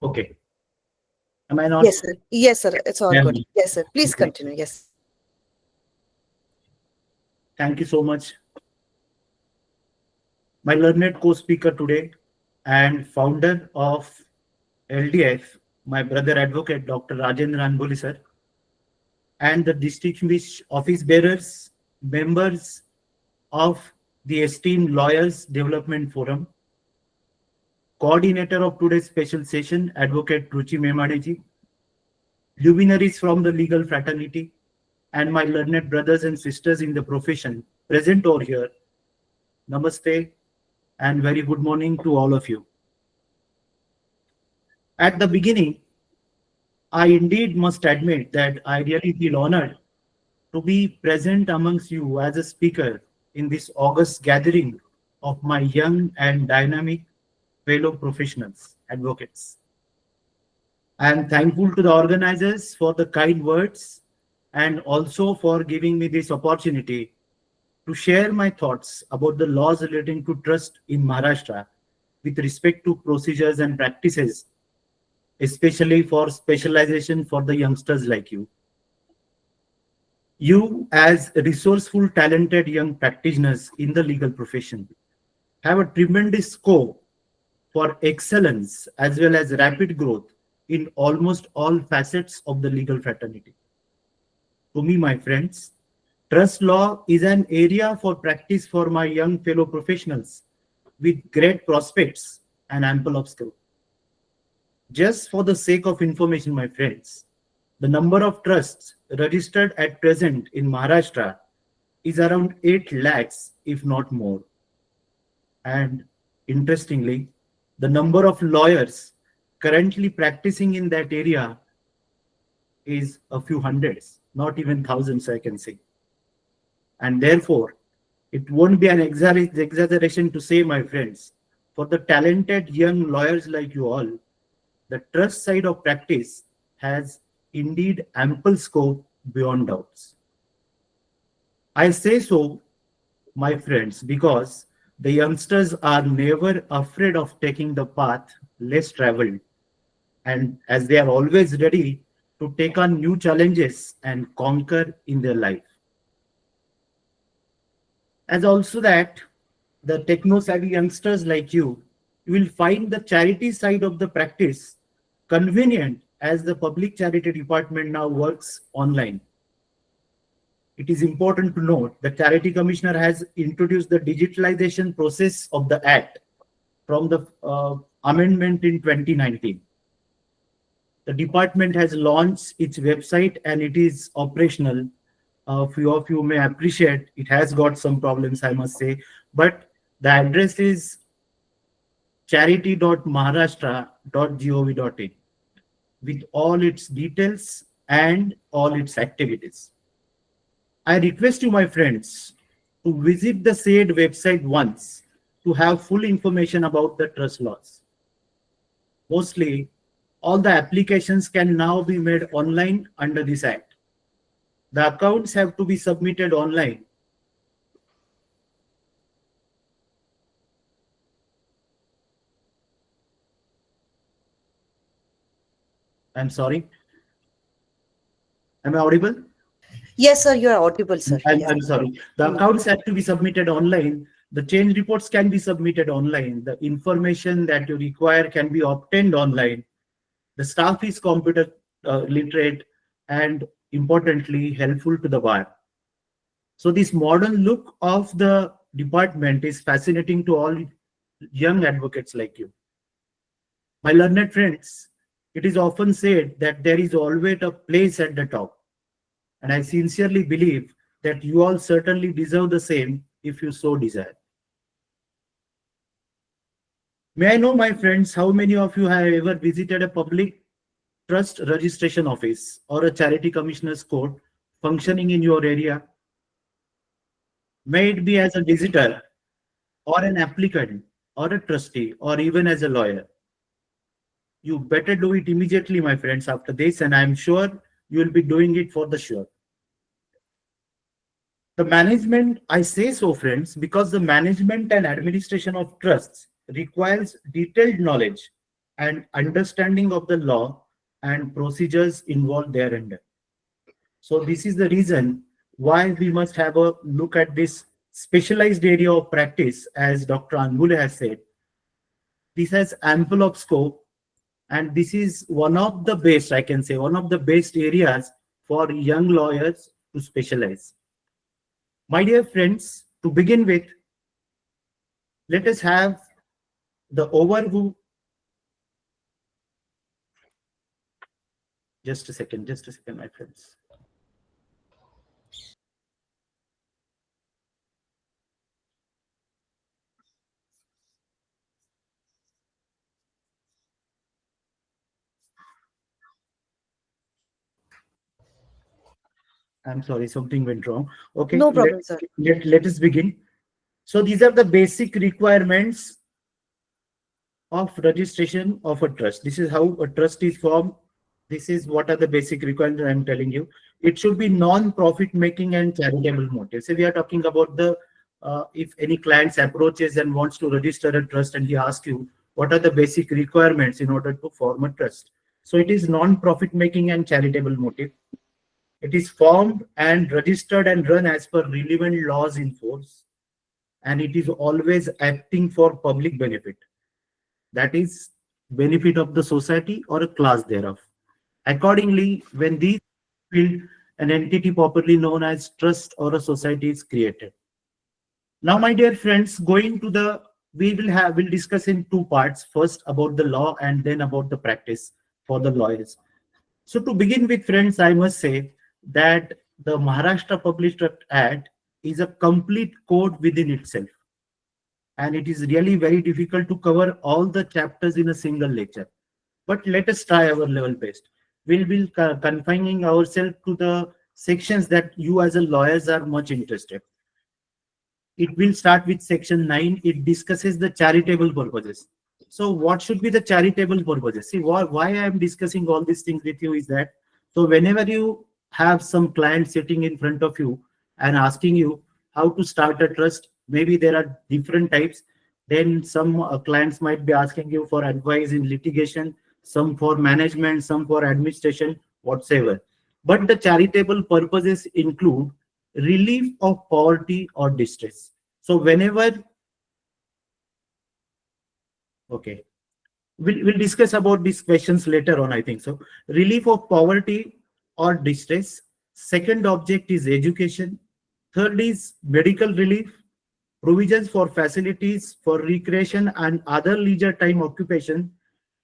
Okay. Am I not? Yes, sir. Yes, sir. It's all Yeah. good. Yes, sir. Please Okay. continue. Yes. Thank you so much. My learned co-speaker today and founder of LDF, my brother advocate Dr. Rajendra Anboli sir, and the distinguished office bearers, members of the esteemed Lawyers Development Forum, coordinator of today's special session, Advocate Ruchi Memadeji, luminaries from the legal fraternity, and my learned brothers and sisters in the profession present over here. Namaste and very good morning to all of you. At the beginning, I indeed must admit that I really feel honored to be present amongst you as a speaker in this August gathering of my young and dynamic fellow professionals, advocates. I am thankful to the organizers for the kind words and also for giving me this opportunity to share my thoughts about the laws relating to trust in Maharashtra with respect to procedures and practices, especially for specialization for the youngsters like you. You, as resourceful, talented young practitioners in the legal profession, have a tremendous scope for excellence as well as rapid growth in almost all facets of the legal fraternity. To me, my friends, trust law is an area for practice for my young fellow professionals with great prospects and ample of skill. Just for the sake of information, my friends, the number of trusts registered at present in Maharashtra is around 8 lakhs, if not more. And interestingly, the number of lawyers currently practicing in that area is a few hundreds, not even thousands, I can say. And therefore, it won't be an exaggeration to say, my friends, for the talented young lawyers like you all, the trust side of practice has indeed ample scope beyond doubts. I say so, my friends, because the youngsters are never afraid of taking the path less traveled, and as they are always ready to take on new challenges and conquer in their life. As also that the techno savvy youngsters like you will find the charity side of the practice convenient as the public charity department now works online. It is important to note the Charity Commissioner has introduced the digitalization process of the Act from the amendment in 2019. The department has launched its website and it is operational. A few of you may appreciate it has got some problems, I must say, but the address is charity.maharashtra.gov.in with all its details and all its activities. I request you, my friends, to visit the said website once to have full information about the trust laws. Mostly, all the applications can now be made online under this act. The accounts have to be submitted online. I'm sorry. Am I audible? Yes, sir. You are audible, sir. Yes. I'm sorry. The accounts have to be submitted online. The change reports can be submitted online. The information that you require can be obtained online. The staff is computer literate and importantly helpful to the bar. So this modern look of the department is fascinating to all young advocates like you. My learned friends, it is often said that there is always a place at the top. And I sincerely believe that you all certainly deserve the same if you so desire. May I know, my friends, how many of you have ever visited a public trust registration office or a charity commissioner's court functioning in your area? May it be as a visitor or an applicant or a trustee or even as a lawyer. You better do it immediately, my friends, after this, and I'm sure you will be doing it for the sure. The management, I say so, friends, because the management and administration of trusts requires detailed knowledge and understanding of the law and procedures involved thereunder. So this is the reason why we must have a look at this specialized area of practice, as Dr. Angule has said. This has ample of scope, and this is one of the best, I can say, one of the best areas for young lawyers to specialize. My dear friends, to begin with, let us have the overview. Just a second, my friends. I'm sorry, something went wrong. Okay, No problem, sir. let us begin. So these are the basic requirements of registration of a trust. This is how a trust is formed. This is what are the basic requirements I'm telling you. It should be non-profit making and charitable motive. So we are talking about the if any clients approaches and wants to register a trust and he asks you what are the basic requirements in order to form a trust. So it is non-profit making and charitable motive. It is formed and registered and run as per relevant laws in force, and it is always acting for public benefit. That is benefit of the society or a class thereof. Accordingly, when these field, an entity properly known as trust or a society is created. Now, my dear friends, going to the we'll discuss in two parts. First about the law and then about the practice for the lawyers. So to begin with, friends, I must say that the Maharashtra Public Trust Act is a complete code within itself. And it is really very difficult to cover all the chapters in a single lecture. But let us try our level best. We'll be confining ourselves to the sections that you as a lawyers are much interested. It will start with section 9. It discusses the charitable purposes. So what should be the charitable purposes? See, why I am discussing all these things with you is that, so whenever you have some client sitting in front of you and asking you how to start a trust, maybe there are different types. Then some clients might be asking you for advice in litigation, some for management, some for administration, whatsoever. But the charitable purposes include relief of poverty or distress. So whenever, okay, we'll discuss about these questions later on, I think so. Relief of poverty or distress. Second object is education. Third is medical relief. Provisions for facilities for recreation and other leisure time occupation,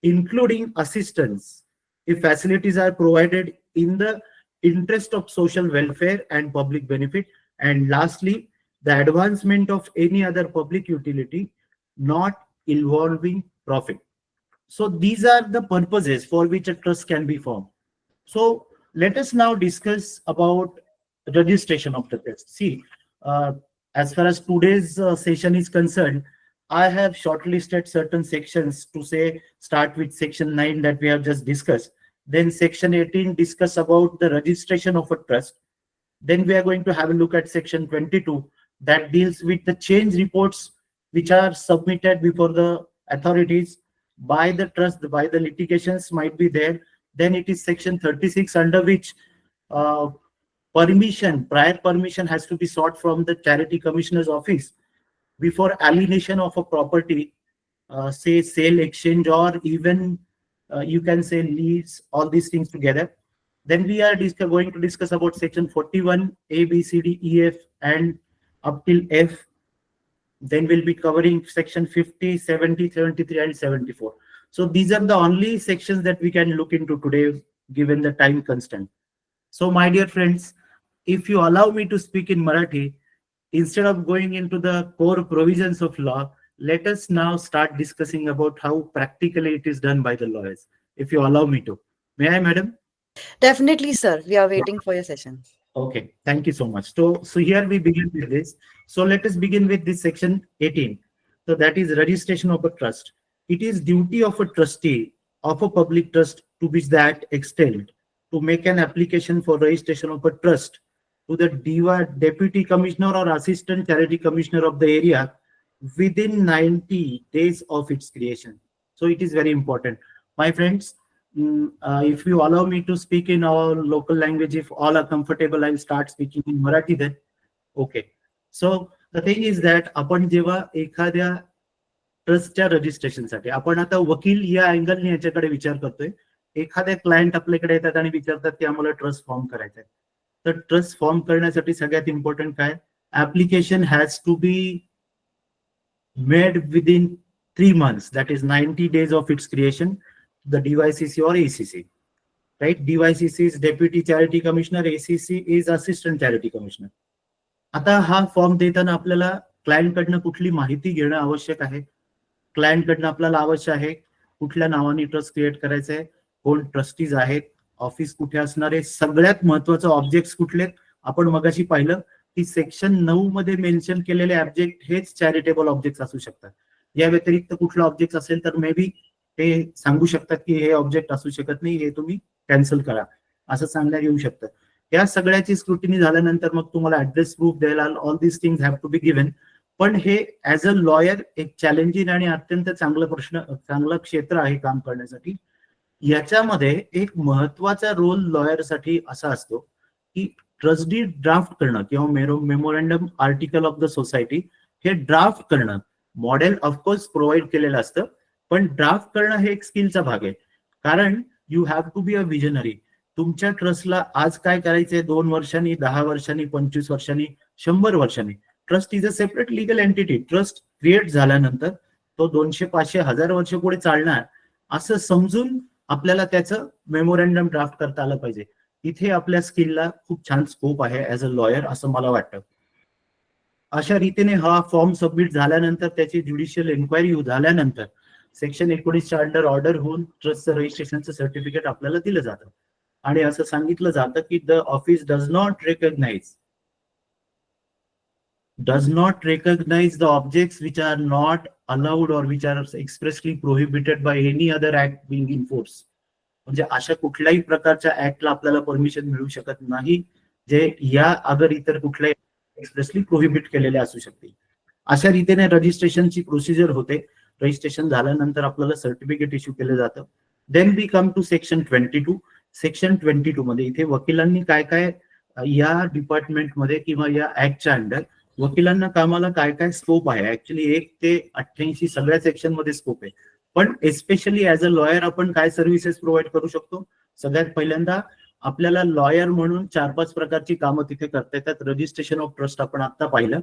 including assistance if facilities are provided in the interest of social welfare and public benefit. And lastly, the advancement of any other public utility not involving profit. So these are the purposes for which a trust can be formed. So let us now discuss about registration of the trust. See, as far as today's session is concerned, I have shortlisted certain sections to say start with section 9 that we have just discussed. Then section 18 discuss about the registration of a trust. Then we are going to have a look at section 22 that deals with the change reports which are submitted before the authorities by the trust, by the litigations might be there. Then it is section 36 under which prior permission has to be sought from the charity commissioner's office before alienation of a property, say sale, exchange, or even you can say lease, all these things together. Then we are going to discuss about section 41, A, B, C, D, E, F, and up till F. Then we'll be covering section 50, 70, 73, and 74. So these are the only sections that we can look into today, given the time constraint. So my dear friends, if you allow me to speak in Marathi, instead of going into the core provisions of law, let us now start discussing about how practically it is done by the lawyers. If you allow me to. May I, madam? Definitely, sir. We are waiting for your session. Okay, thank you so much. So here we begin with this. So let us begin with this section 18. So that is registration of a trust. It is duty of a trustee of a public trust to which the act extend to make an application for registration of a trust to the deputy commissioner or assistant charity commissioner of the area within 90 days of its creation. So it is very important. My friends, if you allow me to speak in our local language, if all are comfortable, I will start speaking in Marathi then. Okay. So the thing is that आपण जेव्हा एखाद्या ट्रस्टच्या रजिस्ट्रेशनसाठी आपण आता वकील या अँगलने याच्याकडे विचार करतोय. एखाद्या क्लायंट आपल्याकडे येतात आणि विचारतात की आम्हाला ट्रस्ट फॉर्म करायचा आहे. तर ट्रस्ट फॉर्म करण्यासाठी सगळ्यात इम्पॉर्टंट काय, application has to be made within 3 months, that is 90 days of its creation, the DYCC or ACC, right? DYCC is Deputy Charity Commissioner, ACC is Assistant Charity Commissioner. आता हा form देताना आपल्याला client कडनं कुठली माहिती घेणं आवश्यक आहे. क्लायंट कडनं आपल्याला आवश्यक आहे कुठल्या नावाने ट्रस्ट क्रिएट करायचं आहे, कोण ट्रस्टीज आहेत, ऑफिस कुठे असणार आहे, सगळ्यात महत्वाचं ऑब्जेक्ट्स कुठले. आपण मगाशी पाहिलं की सेक्शन 9 मध्ये मेन्शन केलेले ऑब्जेक्ट हेच चॅरिटेबल ऑब्जेक्ट असू शकतात. या व्यतिरिक्त कुठला ऑब्जेक्ट असेल तर मे बी ते सांगू शकतात की हे ऑब्जेक्ट असू शकत नाही, हे तुम्ही कॅन्सल करा, असं सांगण्यात येऊ शकतं. या सगळ्याची स्क्रुटिनी झाल्यानंतर मग तुम्हाला ऍड्रेस प्रूफ द्यायला, all this things have to be given. पण हे ऍज अ लॉयर एक चॅलेंजिंग आणि अत्यंत चांगलं क्षेत्र आहे काम करण्यासाठी. याच्यामध्ये एक महत्वाचा रोल लॉयरसाठी असा असतो की ट्रस्टी ड्राफ्ट करणं किंवा memorandum article of the society हे ड्राफ्ट करणं. मॉडेल ऑफकोर्स प्रोव्हाइड केलेलं असतं, पण ड्राफ्ट करणं हे एक स्किलचा भाग आहे. कारण you have to be a visionary. तुमच्या ट्रस्टला आज काय करायचंय, 2 वर्षांनी, 10 वर्षांनी, 25 वर्षांनी, 100 वर्षांनी. Trust is a separate legal entity. Trust create झाल्यानंतर तो 200, 500, 1000 वर्ष पुढे चालणार असं समजून आपल्याला त्याचं मेमोरंडम ड्राफ्ट करता आलं पाहिजे. इथे आपल्या स्किलला खूप छान स्कोप आहे ऍज अ लॉयर, असं मला वाटतं. अशा रीतीने हा फॉर्म सबमिट झाल्यानंतर त्याची ज्युडिशियल एन्क्वायरी झाल्यानंतर सेक्शन 19च्या अंडर ऑर्डर होऊन ट्रस्टचं रजिस्ट्रेशनचं सर्टिफिकेट आपल्याला दिलं जातं आणि असं सांगितलं जातं की the office does not recognize the objects which are not allowed or which are expressly prohibited by any other act being in force. म्हणजे अशा कुठल्याही प्रकारच्या ऍक्टला आपल्याला परमिशन मिळू शकत नाही जे या अगर इतर कुठल्याही एक्सप्रेसली प्रोहिबिट केलेले असू शकते. अशा रीतीने रजिस्ट्रेशनची प्रोसिजर होते. रजिस्ट्रेशन झाल्यानंतर आपल्याला सर्टिफिकेट इश्यू केलं जातं. Then we come to section 22. Section 22 मध्ये इथे वकिलांनी काय काय या डिपार्टमेंटमध्ये किंवा या ऍक्टच्या अंडर वकिलांना कामाला काय काय स्कोप आहे. ऍक्च्युली 1 ते 88 सगळ्या सेक्शन मध्ये स्कोप आहे. पण एस्पेशली ऍज अ लॉयर आपण काय सर्व्हिसेस प्रोव्हाइड करू शकतो. सगळ्यात पहिल्यांदा आपल्याला लॉयर म्हणून 4-5 प्रकारची कामं तिथे करता येतात. रजिस्ट्रेशन ऑफ ट्रस्ट आपण आता पाहिलं.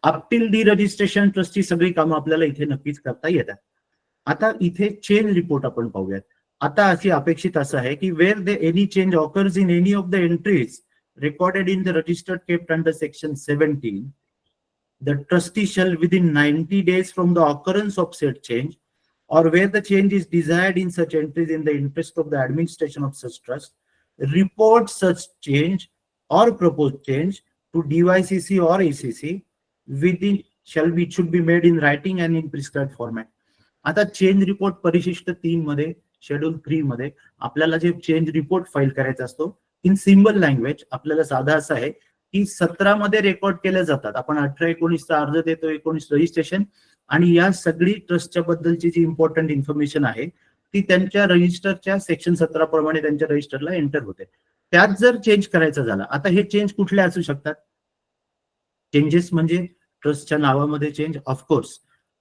अप टिल डी रजिस्ट्रेशन ट्रस्टची सगळी कामं आपल्याला इथे नक्कीच करता येतात. आता इथे चेंज रिपोर्ट आपण पाहूयात. आता अशी अपेक्षित असं आहे की where the any change occurs in any of the entries recorded in the register kept under section 17, the trustee shall within 90 days from the occurrence of said change or where the change is desired in such entries in the interest of the administration of such trust, report such change or proposed change to DYCC or ACC should be made in writing and in prescribed format. आता change report परिशिष्ट 3 मध्ये schedule 3 मध्ये आपल्याला जे change report file करायचा असतो in symbol language आपल्याला साधा असं आहे की 17 मध्ये रेकॉर्ड केल्या जातात. आपण 18-19चा अर्ज देतो, 19 रजिस्ट्रेशन, आणि या सगळी ट्रस्टच्या बद्दलची जी इम्पॉर्टंट इन्फॉर्मेशन आहे ती त्यांच्या रजिस्टरच्या सेक्शन 17 प्रमाणे त्यांच्या रजिस्टरला एंटर होते. त्यात जर चेंज करायचं झालं, आता हे चेंज कुठले असू शकतात. चेंजेस म्हणजे ट्रस्टच्या नावामध्ये चेंज, ऑफकोर्स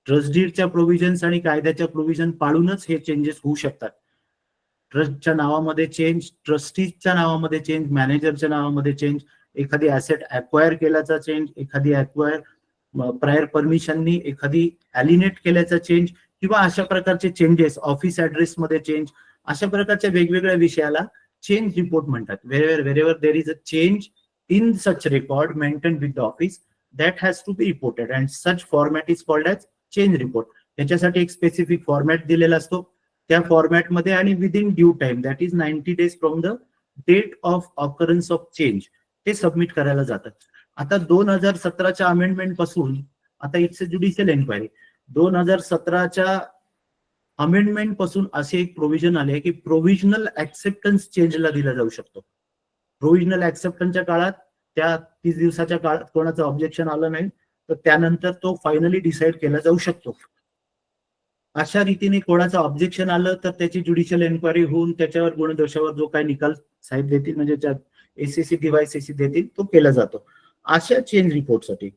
ट्रस्ट डीडच्या प्रोव्हिजन्स आणि कायद्याच्या प्रोव्हिजन पाळूनच हे चेंजेस होऊ शकतात. ट्रस्टच्या नावामध्ये चेंज, ट्रस्टीच्या नावामध्ये चेंज, मॅनेजरच्या नावामध्ये चेंज, एखादी ऍसेट अक्वायर केल्याचा चेंज, एखादी अक्वायर प्रायर परमिशननी एखादी अलिनेट केल्याचा चेंज, किंवा अशा प्रकारचे चेंजेस, ऑफिस ऍड्रेस मध्ये चेंज, अशा प्रकारच्या वेगवेगळ्या विषयाला चेंज रिपोर्ट म्हणतात. wherever there is a change in such record maintained with the office that has to be reported and such format is called as change report. त्याच्यासाठी एक specific format दिलेला असतो. त्या फॉर्मॅटमध्ये आणि within due time, that is 90 days from the date of occurrence of change ते submit करायला जातात. आता 2017च्या अमेंडमेंट पासून, आता इट्स अ ज्युडिशियल एन्क्वायरी, 2017च्या अमेंडमेंट पासून असे एक प्रोव्हिजन आले की प्रोव्हिजनल ऍक्सेप्टन्स चेंजला दिला जाऊ शकतो. प्रोव्हिजनल ऍक्सेप्टन्सच्या काळात, त्या 30 दिवसाच्या काळात कोणाचं ऑब्जेक्शन आलं नाही तर त्यानंतर तो फायनली डिसाईड केला जाऊ शकतो. अशा रीतीने कोणाचं ऑब्जेक्शन आलं तर त्याची ज्युडिशियल एन्क्वायरी होऊन त्याच्यावर गुणदोषावर जो काही निकाल साहेब देतील म्हणजे एसीसी डीवायसीसी देतील तो केला जातो. अशा चेंज रिपोर्टसाठी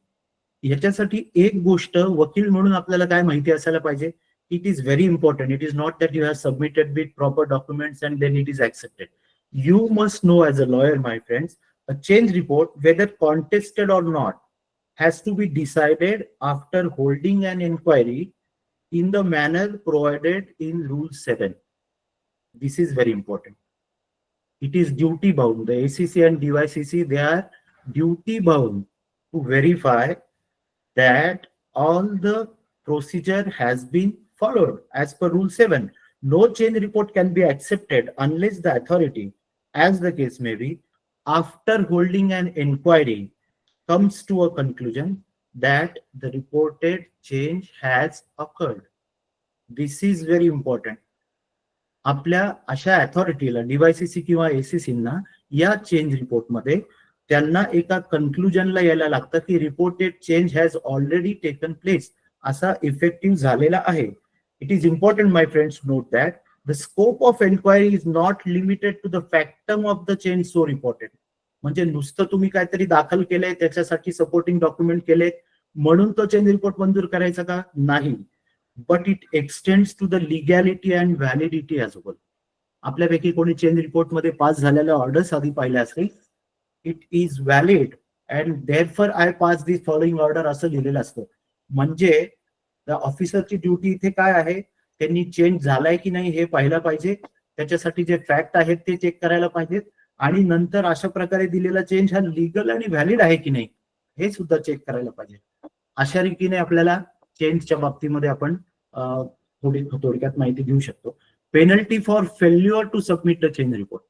याच्यासाठी एक गोष्ट वकील म्हणून आपल्याला काय माहिती असायला पाहिजे. It is very important. It is not that you have submitted with proper documents and then it is accepted. You must know as a lawyer, my friends, a change report, whether contested or not, has to be decided after holding an inquiry in the manner provided in Rule 7. This is very important. It is duty bound. The ACC and DYCC, they are duty bound to verify that all the procedure has been followed as per Rule 7. No change report can be accepted unless the authority, as the case may be, after holding an inquiry, comes to a conclusion that the reported change has occurred. This is very important. आपल्या अशा अथॉरिटीला डीवायसीसी किंवा एसीसीना या change रिपोर्टमध्ये त्यांना एका कन्क्लुजनला यायला लागतं की reported change has already taken place, असा इफेक्टिव्ह झालेला आहे. It is important my friends note that the scope of enquiry is not limited to the factum of the change so reported. म्हणजे नुसतं तुम्ही काहीतरी दाखल केलंय त्याच्यासाठी सपोर्टिंग डॉक्युमेंट केले म्हणून तो चेंज रिपोर्ट मंजूर करायचा का? नाही. But it extends to the legality and validity as well. आपल्यापैकी कोणी चेंज रिपोर्ट मध्ये पास झालेल्या ऑर्डर्स आधी पाहिल्या असतील. It is valid and therefore I pass this following order असं लिहिलेलं असतं. म्हणजे ऑफिसरची ड्युटी इथे काय आहे, त्यांनी चेंज झालाय की नाही हे पाहायला पाहिजे, त्याच्यासाठी जे फॅक्ट आहेत ते चेक करायला पाहिजेत आणि नंतर अशा प्रकारे दिलेला चेंज हा लिगल आणि व्हॅलिड आहे की नाही हे सुद्धा चेक करायला पाहिजे. अशा रीतीने आपल्याला चेंजच्या बाबतीमध्ये आपण थोडक्यात माहिती घेऊ शकतो. Penalty for failure to submit the change report.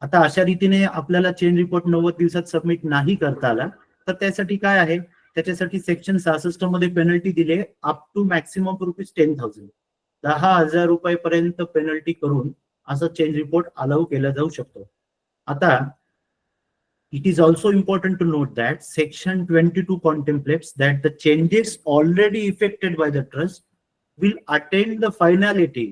आता अशा रीतीने आपल्याला चेंज रिपोर्ट 90 दिवसात सबमिट नाही करता आला तर त्यासाठी काय आहे, त्याच्यासाठी सेक्शन 66 मध्ये पेनल्टी दिले अप टू मॅक्सिमम ₹10,000. 10,000 रुपयापर्यंत पेनल्टी करून असं चेंज रिपोर्ट अलाउ केला जाऊ शकतो. आता it is also important to note that Section 22 contemplates that the changes already effected by the trust will attain the finality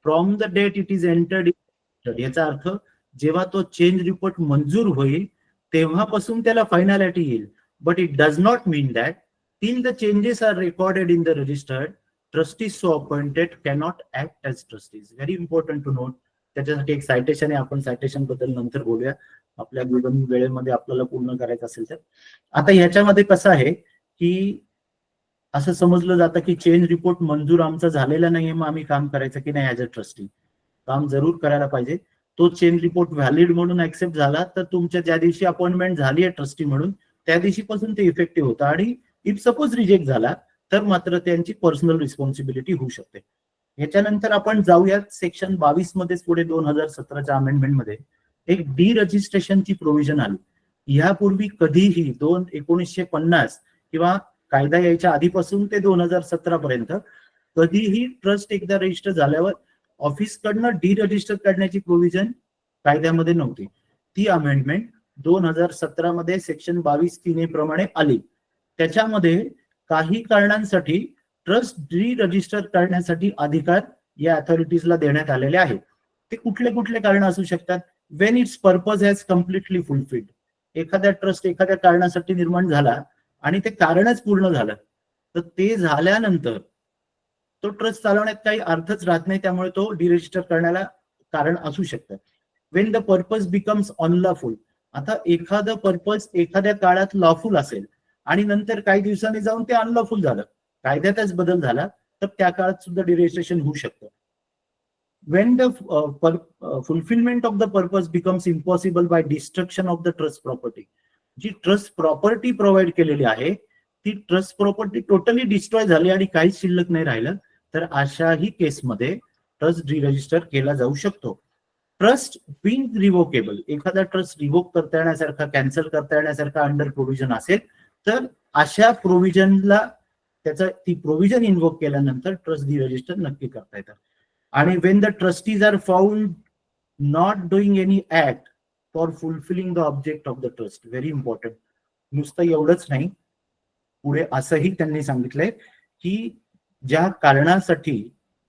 from the date it is entered in. याचा अर्थ जेव्हा तो change report मंजूर होईल तेव्हापासून त्याला फायनॅलिटी येईल. But it does not mean that till the changes are recorded in the registered trustees so appointed cannot act as trustees. Very important to note. त्याच्यासाठी एक सायटेशन आहे, आपण सायटेशन बद्दल नंतर बोलूया आपल्या वेळेमध्ये आपल्याला पूर्ण करायचं असेल तर. आता ह्याच्यामध्ये कसं आहे की असं समजलं जातं की चेंज रिपोर्ट मंजूर आमचा झालेला नाहीये मग आम्ही काम करायचं की नाही. ऍज अ ट्रस्टी काम जरूर करायला पाहिजे. तो चेंज रिपोर्ट व्हॅलिड म्हणून ऍक्सेप्ट झाला तर तुमच्या ज्या दिवशी अपॉइंटमेंट झाली आहे ट्रस्टी म्हणून त्या दिवशीपासून ते इफेक्टिव्ह होतं. आणि इफ सपोज रिजेक्ट झाला तर मात्र त्यांची पर्सनल रिस्पॉन्सिबिलिटी होऊ शकते. ह्याच्यानंतर आपण जाऊयात सेक्शन 22 मध्येच पुढे 2017च्या अमेंडमेंट मध्ये एक डी रजिस्ट्रेशनची प्रोव्हिजन आली. यापूर्वी कधीही 1950 किंवा कायदा यायच्या आधीपासून ते 2017 पर्यंत कधीही ट्रस्ट एकदा रजिस्टर झाल्यावर ऑफिसकडनं डी रजिस्टर करण्याची प्रोव्हिजन कायद्यामध्ये नव्हती. ती अमेंडमेंट 2017 मध्ये सेक्शन 22(3) प्रमाणे आली. त्याच्यामध्ये काही कारणांसाठी ट्रस्ट डी रजिस्टर करण्यासाठी अधिकार या अथॉरिटीजला देण्यात आलेले आहेत. ते कुठले कुठले कारण असू शकतात? Wien it's purpose has completely fulfilled. एखाद्या ट्रस्ट एखाद्या कारणासाठी निर्माण झाला आणि ते कारणच पूर्ण झालं तर ते झाल्यानंतर तो ट्रस्ट चालवण्यात काही अर्थच राहत नाही, त्यामुळे तो डिरजिस्टर करण्याला कारण असू शकतं. Wien the purpose becomes unlawful. आता एखादं पर्पज एखाद्या काळात लॉफुल असेल आणि नंतर काही दिवसांनी जाऊन ते अनलॉफुल झालं, कायद्यातच बदल झाला तर त्या काळात सुद्धा डिरजिस्ट्रेशन होऊ शकतं. When the fulfillment of the purpose becomes impossible by destruction of the trust property. जी ट्रस्ट प्रॉपर्टी प्रोव्हाइड केलेली आहे ती ट्रस्ट प्रॉपर्टी टोटली डिस्ट्रॉय झाली आणि काहीच शिल्लक नाही राहिलं तर अशाही केसमध्ये ट्रस्ट डिरजिस्टर केला जाऊ शकतो. Trust being revocable. एखादा ट्रस्ट रिवोक करता येण्यासारखा कॅन्सल करता येण्यासारखा अंडर प्रोव्हिजन असेल तर अशा प्रोव्हिजनला ती प्रोव्हिजन इन्व्होक केल्यानंतर ट्रस्ट डिरजिस्टर नक्की करता येतं. आणि when the trustees are found not doing any act for fulfilling the object of the trust. Very important. नुसतं एवढंच नाही, पुढे असंही त्यांनी सांगितलंय की ज्या कारणासाठी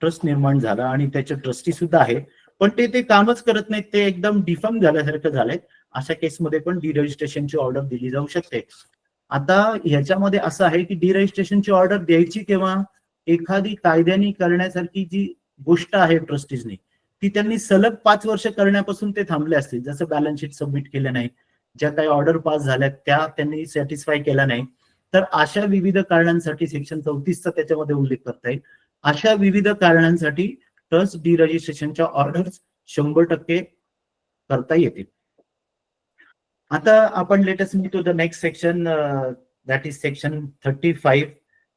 ट्रस्ट निर्माण झाला आणि त्याचे ट्रस्टी सुद्धा आहे, पण ते कामच करत नाहीत, ते एकदम डिफर्म झाल्यासारखं झालंय, अशा केसमध्ये पण डिरजिस्ट्रेशनची ऑर्डर दिली जाऊ शकते. आता ह्याच्यामध्ये असं आहे की डिरजिस्ट्रेशनची ऑर्डर द्यायची केव्हा, एखादी कायद्याने करण्यासारखी जी गोष्ट आहे ट्रस्टीजनी, ती त्यांनी सलग 5 वर्ष करण्यापासून ते थांबले असतील. जसं बॅलन्स शीट सबमिट केलं नाही, ज्या काही ऑर्डर पास झाल्यात त्या त्यांनी सॅटिस्फाय केला नाही, तर अशा विविध कारणांसाठी सेक्शन 34चा त्याच्यामध्ये उल्लेख करता येईल. अशा विविध कारणांसाठी ट्रस्ट डिरजिस्ट्रेशनच्या ऑर्डर 100% करता येतील. आता आपण latest move to the next section, that is section 35.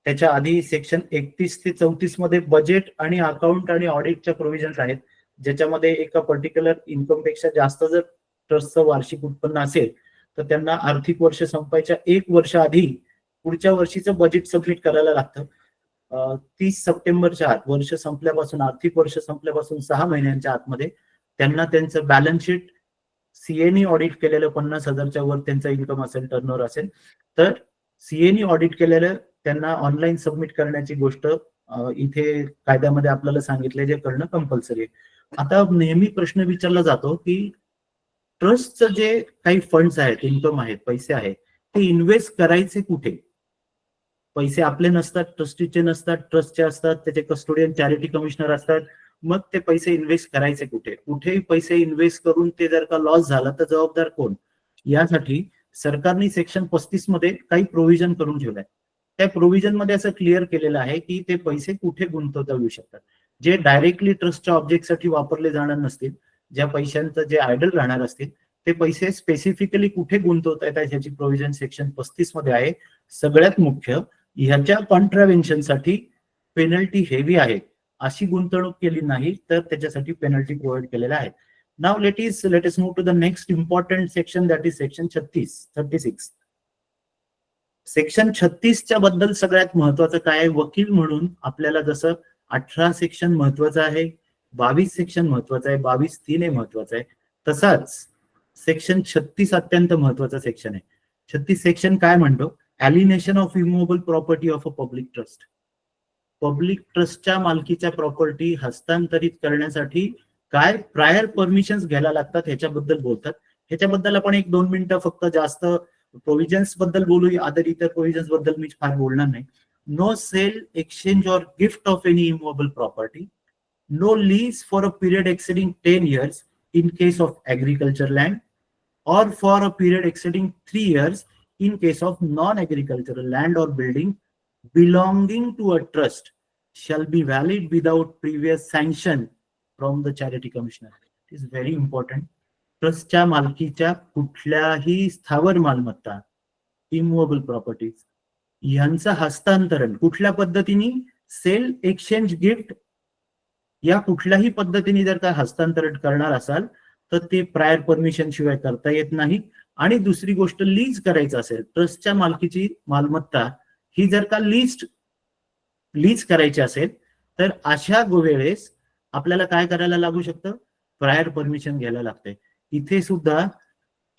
त्याच्या आधी सेक्शन 31 ते 34 मध्ये बजेट आणि अकाउंट आणि ऑडिटच्या प्रोव्हिजन्स आहेत, ज्याच्यामध्ये एका पर्टिक्युलर इन्कम पेक्षा जास्त जर ट्रस्टचं वार्षिक उत्पन्न असेल तर त्यांना आर्थिक वर्ष संपायच्या 1 वर्ष आधी पुढच्या वर्षीचं बजेट सबमिट करायला लागतं. 30 सप्टेंबरच्या आत, वर्ष संपल्यापासून, आर्थिक वर्ष संपल्यापासून 6 महिन्यांच्या आतमध्ये त्यांना त्यांचं बॅलन्स शीट सीएनी ऑडिट केलेलं 50,000च्या वर त्यांचा इन्कम असेल, टर्नओव्हर असेल, तर सीएनी ऑडिट केलेलं त्यांना ऑनलाईन सबमिट करण्याची गोष्ट इथे कायद्यामध्ये आपल्याला सांगितले, जे करणं कंपल्सरी आहे. आता नेहमी प्रश्न विचारला जातो की ट्रस्टचं जे काही फंड्स आहेत, इन्कम आहेत, पैसे आहेत, ते इन्व्हेस्ट करायचे कुठे? पैसे आपले नसतात, ट्रस्टीचे नसतात, ट्रस्टचे असतात, त्याचे कस्टोडियन चॅरिटी कमिशनर असतात. मग ते पैसे इन्व्हेस्ट करायचे कुठे? कुठेही पैसे इन्व्हेस्ट करून ते जर का लॉस झाला तर जबाबदार कोण? यासाठी सरकारने सेक्शन 35 मध्ये काही प्रोव्हिजन करून ठेवलंय. त्या प्रोव्हिजन मध्ये असं क्लिअर केलेलं आहे की ते पैसे कुठे गुंतवता येऊ शकतात, जे डायरेक्टली ट्रस्टच्या ऑब्जेक्टसाठी वापरले जाणार नसतील, ज्या पैशांचं जे आयडल राहणार असतील, ते पैसे स्पेसिफिकली कुठे गुंतवता येतात ह्याची प्रोव्हिजन सेक्शन 35 मध्ये आहे. सगळ्यात मुख्य, ह्याच्या कॉन्ट्राव्हेन्शनसाठी पेनल्टी हेवी आहे. अशी गुंतवणूक केली नाही तर त्याच्यासाठी पेनल्टी प्रोव्हाइड केलेल्या आहेत. Now let us move to the next important section, that is section 36. Section 36च्या बद्दल सगळ्यात महत्वाचं काय आहे? वकील म्हणून आपल्याला जसं 18 सेक्शन महत्वाचं आहे, 22 सेक्शन महत्वाचं आहे, 22(3) महत्वाचं आहे, तसाच सेक्शन 36 अत्यंत महत्वाचा सेक्शन आहे. 36 सेक्शन काय म्हणतो? Alienation of immovable property of a public trust. Public ट्रस्टच्या मालकीच्या प्रॉपर्टी हस्तांतरित करण्यासाठी काय प्रायर परमिशन्स घ्यायला लागतात ह्याच्याबद्दल बोलतात. ह्याच्याबद्दल आपण 1-2 मिनिटं फक्त जास्त प्रोव्हिजन्स बद्दल बोलू, इतर प्रोव्हिजन्स बद्दल मी फार बोलणार नाही. No sale, exchange or gift of any immovable property. No lease for a period exceeding 10 years in case of agriculture land, or for a period exceeding 3 years in case of non-agricultural land or building belonging to a trust shall be valid without previous sanction from the charity commissioner. It is very important. ट्रस्टच्या मालकीच्या कुठल्याही स्थावर मालमत्ता, इमूव्हेबल properties यांचं हस्तांतरण कुठल्या पद्धतीने, sale, exchange, gift या कुठल्याही पद्धतीने जर का हस्तांतरण करणार असाल तर ते प्रायर परमिशन शिवाय करता येत नाही. आणि दुसरी गोष्ट, लीज करायचं असेल, ट्रस्टच्या मालकीची मालमत्ता ही जर का लीज करायची असेल तर अशा वेळेस आपल्याला काय करायला लागू शकतं? प्रायर परमिशन घ्यायला लागतंय. इथे सुद्धा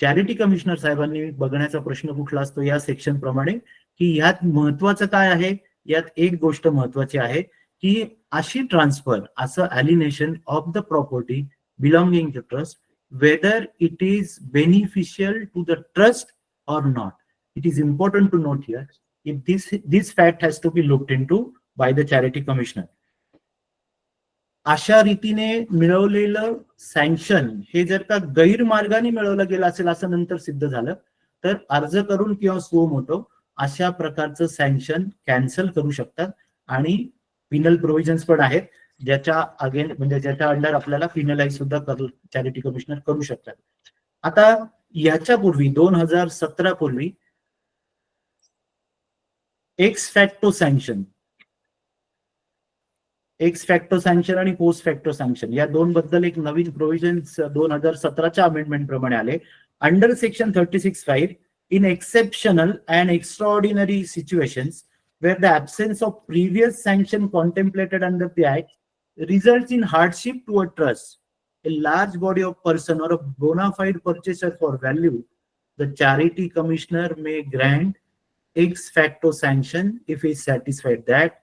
चॅरिटी कमिशनर साहेबांनी बघण्याचा प्रश्न कुठला असतो या सेक्शन प्रमाणे, की ह्यात महत्वाचं काय आहे? यात एक गोष्ट महत्वाची आहे की अशी ट्रान्सफर, असं alienation of the property belonging to trust, whether it is beneficial to the trust or not. It is important to note here, if this fact has to be looked into by the charity commissioner. अशा रीतीने मिळवलेलं sanction हे जर का गैरमार्गाने मिळवलं गेलं असेल असं नंतर सिद्ध झालं तर अर्ज करून किंवा सो मोटो अशा प्रकारचं सँक्शन कॅन्सल करू शकतात. आणि पिनल प्रोव्हिजन्स पण आहेत ज्याच्या म्हणजे ज्याच्या अंडर आपल्याला पिनलाइज सुद्धा चॅरिटी कमिशनर करू शकतात. आता याच्यापूर्वी 2017 पूर्वी एक्स फॅक्टो सँक्शन आणि पोस्ट फॅक्टो सँक्शन या दोन बद्दल एक नवीन प्रोव्हिजन्स 2017च्या अमेंडमेंट प्रमाणे आले. Under section 36(5), in exceptional and extraordinary situations where the absence of previous sanction contemplated under the act results in hardship to a trust, a large body of person, or a bona fide purchaser for value, the charity commissioner may grant ex facto sanction if he is satisfied that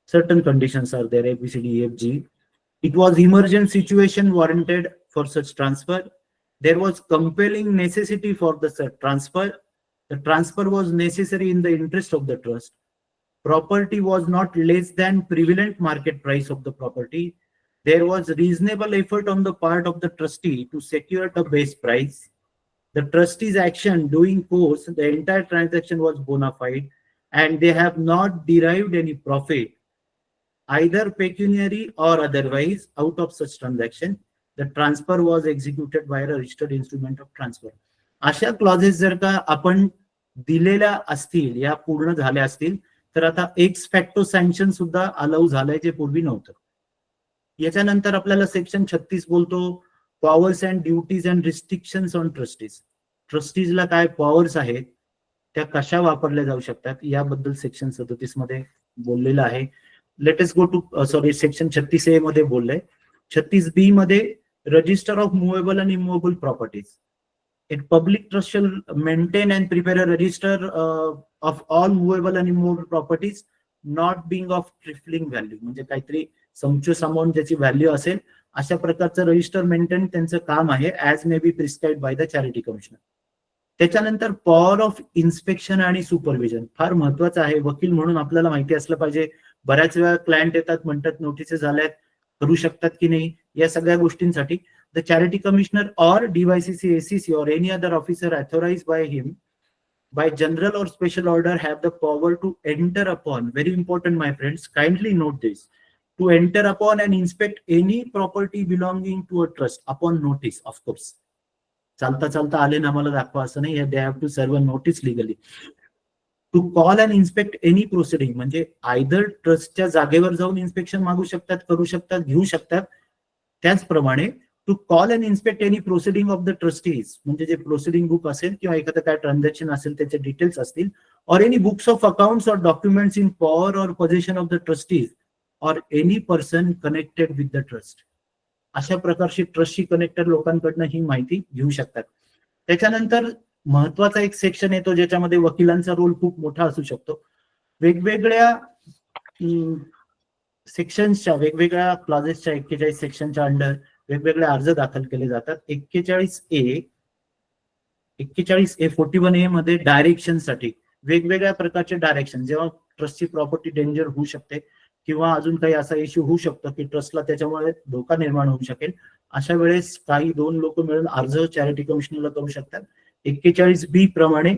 Certain conditions are there, A, B, C, D, E, F, G. It was emergent situation warranted for such transfer. There was compelling necessity for the such transfer. The transfer was necessary in the interest of the trust. Property was not less than prevalent market price of the property. There was reasonable effort on the part of the trustee to secure the base price. The trustee's action during course, the entire transaction was bona fide, and they have not derived any profit, either pecuniary or otherwise, out of such transaction. The transfer was executed by a registered instrument of transfer. अशा clauses जर का आपण दिलेल्या असतील, या पूर्ण झाल्या असतील, तर आता एक्स फॅक्टो सँक्शन सुद्धा अलाउ झालंय, जे पूर्वी नव्हतं. याच्यानंतर आपल्याला सेक्शन 36 बोलतो powers and duties and restrictions on trustees. ट्रस्टीजला काय पॉवर्स आहेत, त्या कशा वापरल्या जाऊ शकतात, याबद्दल सेक्शन 37 मध्ये बोललेलं आहे. Let us go to section 36A मध्ये बोललंय. 36B मध्ये register of movable and immovable properties. A public trust shall maintain and prepare a register of all movable and immovable properties not being of trifling value. म्हणजे काहीतरी समचूस amount ज्याची value असेल, अशा प्रकारचं register maintain त्यांचं काम आहे, as may be prescribe by the charity commissioner. त्याच्यानंतर पॉवर ऑफ इन्स्पेक्शन आणि सुपरविजन फार महत्वाचं आहे. वकील म्हणून आपल्याला माहिती असलं पाहिजे. बऱ्याच वेळा क्लायंट येतात, म्हणतात नोटिसेस झाल्यात, करू शकतात की नाही, या सगळ्या गोष्टींसाठी the charity commissioner or DYCC, ACC or any other officer authorized by him by general or special order have the power to enter upon, very important my friends, kindly note this, to enter upon and inspect any property belonging to a trust upon notice, of course. चालता चालता आले ना मला दाखवा असं नाही, they have to serve a notice legally. To call and inspect any proceeding, म्हणजे either ट्रस्टच्या जागेवर जाऊन इन्स्पेक्शन मागू शकतात, करू शकतात, घेऊ शकतात. त्याचप्रमाणे to call and inspect any proceeding of the trustees, म्हणजे जे प्रोसिडिंग बुक असेल किंवा एखादं काय ट्रान्झॅक्शन असेल त्याचे डिटेल्स असतील, or any books of accounts or documents in power or position of the trustees or any person connected with the trust. अशा प्रकारची ट्रस्टशी कनेक्टेड लोकांकडनं ही माहिती घेऊ शकतात. त्याच्यानंतर महत्वाचा एक सेक्शन येतो ज्याच्यामध्ये वकिलांचा रोल खूप मोठा असू शकतो. वेगवेगळ्या सेक्शन्सच्या, वेगवेगळ्या क्लॉजेसच्या 41 सेक्शनच्या अंडर वेगवेगळे अर्ज दाखल केले जातात. 41A 41A मध्ये डायरेक्शन साठी वेगवेगळ्या प्रकारचे डायरेक्शन, जेव्हा ट्रस्टची प्रॉपर्टी डेंजर होऊ शकते किंवा अजून काही असा इश्यू होऊ शकतो की ट्रस्टला त्याच्यामुळे धोका निर्माण होऊ शकेल, अशा वेळेस काही 2 लोक मिळून अर्ज चॅरिटी कमिशनरला करू शकतात. 41B प्रमाणे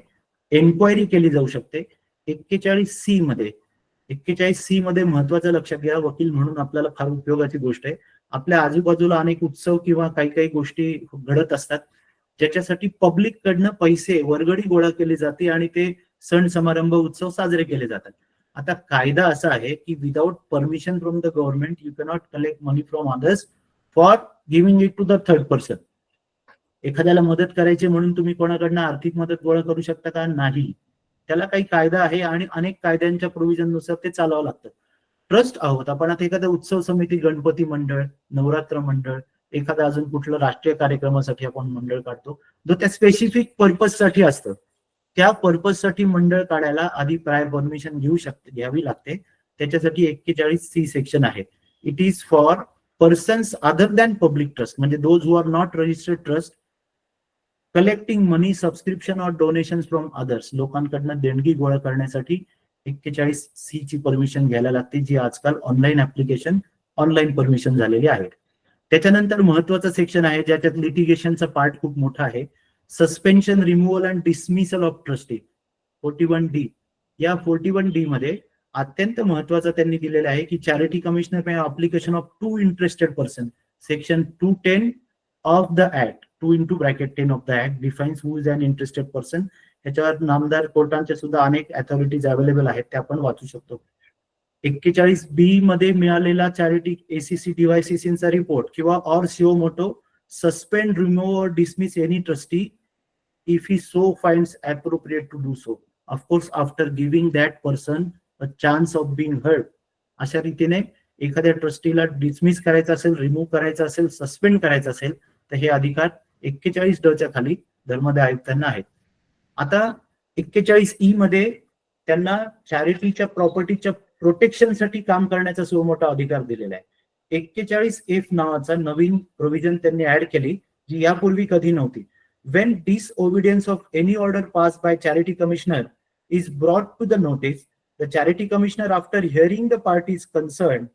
एन्क्वायरी केली जाऊ शकते. 41C मध्ये महत्वाचं लक्षात घ्या, वकील म्हणून आपल्याला फार उपयोगाची गोष्ट आहे. आपल्या आजूबाजूला अनेक उत्सव किंवा काही काही गोष्टी घडत असतात, ज्याच्यासाठी पब्लिक कडनं पैसे वर्गणी गोळा केली जाते आणि ते सण समारंभ उत्सव साजरे केले जातात. आता कायदा असा आहे की without permission from the government you cannot collect money from others for giving it to the third person. एखाद्याला मदत करायची म्हणून तुम्ही कोणाकडनं आर्थिक मदत गोळा करू शकता का? नाही. त्याला काही कायदा आहे आणि अनेक कायद्यांच्या प्रोव्हिजन नुसार ते चालवावं लागतं. ट्रस्ट आहोत आपण, आता एखाद्या उत्सव समिती, गणपती मंडळ, नवरात्र मंडळ, एखादा अजून कुठलं राष्ट्रीय कार्यक्रमासाठी आपण मंडळ काढतो, जो त्या स्पेसिफिक पर्पज साठी असतं. त्या पर्पज साठी मंडळ काढायला आधी प्रायर परमिशन घ्यावी लागते. त्याच्यासाठी 41C सेक्शन आहे. It is for persons other than public trust, म्हणजे those who are not registered trust, collecting money, subscription or donation from others, लोकांकडनं देणगी गोळा करण्यासाठी 41C ची परमिशन घ्यायला लागते, जी आजकाल ऑनलाईन ऍप्लिकेशन, ऑनलाईन परमिशन झालेली आहे. त्याच्यानंतर महत्वाचं सेक्शन आहे ज्याच्यात लिटिगेशनचा पार्ट खूप मोठा आहे. Suspension, removal and dismissal of trustee, 41D. या 41D मध्ये अत्यंत महत्वाचं त्यांनी दिलेलं आहे की charity commissioner by application of 2 interested person, section 210 of the act, 2(10) of the act defines who is an interested person. त्याच्यावर नामदार कोर्टांचे सुद्धा अनेक अथॉरिटीज अवेलेबल आहेत, ते आपण वाचू शकतो. 41B मध्ये मिळालेला चॅरिटी ACC DYCCचा रिपोर्ट किंवा or suo motu suspend, remove or dismiss any trustee if he so finds appropriate to do so, of course after giving that person a chance of being heard. अशा रीतीने एखाद्या ट्रस्टीला dismiss करायचं असेल, remove करायचं असेल, सस्पेंड करायचं असेल, तर हे अधिकार 41D च्या खाली धर्मादाय आयुक्तांना आहेत. आता 41E मध्ये त्यांना चॅरिटीच्या प्रॉपर्टीच्या प्रोटेक्शनसाठी काम करण्याचा सुमोठा अधिकार दिलेला आहे. 41F नावाचा नवीन प्रोव्हिजन त्यांनी ऍड केली, जी यापूर्वी कधी नव्हती. When disobedience of any order passed by charity commissioner is brought to the notice, the charity commissioner, after hearing the parties concerned,